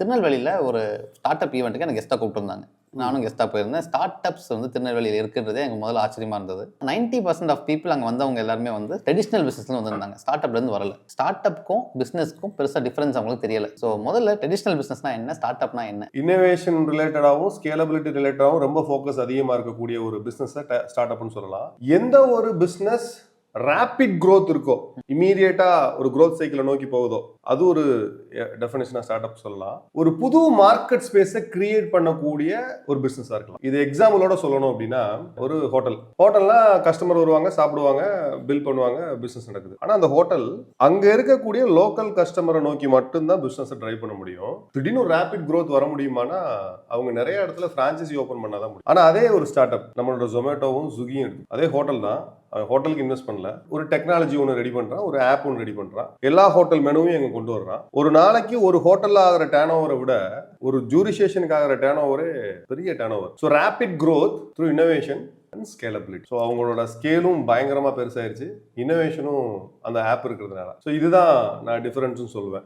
திருநெல்வேலியில் ஒரு start up ஈவெண்ட்டுக்கு எனக்கு கெஸ்ட்டாக கூப்பிட்டுருந்தாங்க. நானும் கெஸ்ட்டாக போயிருந்தேன். ஸ்டார்ட் அப்ஸ் வந்து திருநெல்வேலியில் இருக்குன்றதே எனக்கு முதல்ல ஆச்சரியமாக இருந்தது. 90% ஆஃப் பீப்புள் அங்கே வந்தவங்க எல்லாருமே வந்து ட்ரெடிஷ்னல் பிஸ்னஸ்ல வந்திருந்தாங்க. ஸ்டார்ட் அப்லேருந்து வரல. ஸ்டார்ட் அப்க்கும் பிஸ்னஸ்க்கும் பெருசாக டிஃபரன்ஸ் அவங்களுக்கு தெரியல. ஸோ முதல்ல ட்ரெடிஷ்னல் பிஸ்னஸ்னா என்ன, ஸ்டார்ட் அப்னா என்ன? இன்னோவேஷன் ரிலேட்டடாகவும் ஸ்கேலபிலிட்டி ரிலேட்டடாகவும் ரொம்ப ஃபோக்கஸ் அதிகமாக இருக்கக்கூடிய ஒரு பிஸ்னஸை ஸ்டார்ட் அப்னு சொல்லலாம். எந்த ஒரு பிஸ்னஸ் ரேபிட் க்ரோத் இருக்கோ, இமீடியட்டா ஒரு க்ரோத் சைக்கிளை நோக்கி போகுதோ, அது ஒரு டெஃபினேஷனா ஸ்டார்ட் அப் சொல்லலாம். ஒரு புது மார்க்கெட் ஸ்பேஸை கிரியேட் பண்ணக்கூடிய ஒரு பிசினஸா இருக்கலாம். இது எக்ஸாம்பிளோட சொல்லணும் அப்படின்னா, ஒரு ஹோட்டல்னா கஸ்டமர் வருவாங்க, சாப்பிடுவாங்க, பில் பண்ணுவாங்க, பிசினஸ் நடக்குது. ஆனா அந்த ஹோட்டல் அங்க இருக்கக்கூடிய லோக்கல் கஸ்டமரை நோக்கி மட்டும்தான் பிசினஸ் டிரைவ் பண்ண முடியும். திடீர்னு ஒரு ரேபிட் க்ரோத் வர முடியுமானா அவங்க நிறைய இடத்துல பிரான்சைசி ஓபன் பண்ணாதான் முடியும். ஆனா அதே ஒரு ஸ்டார்ட் அப், நம்மளோட ஜொமேட்டோவும் ஸ்விக்கியும் எடுத்து அதே ஹோட்டல் தான், ஹோட்டலுக்கு இன்வெஸ்ட் பண்ணல, ஒரு டெக்னாலஜி ஒன்று ரெடி பண்றான், ஒரு ஆப் ஒன்று ரெடி பண்றான், எல்லா ஹோட்டல் மெனுவையும் எங்க கொண்டு வர்றான். ஒரு நாளைக்கு ஒரு ஹோட்டல்ல ஆகிற டர்ன் ஓவரை விட ஒரு ஜூரிசேஷனுக்கு ஆகிற டர்ன் ஓவரே பெரிய turn over. So rapid growth through innovation and scalability. So அவங்களோட ஸ்கேலும் பயங்கரமா பெருசாயிருச்சு, இன்னோவேஷனும் அந்த ஆப் இருக்கிறதுனால. ஸோ இதுதான் நான் டிஃபரன்ஸ்னு சொல்லுவேன்.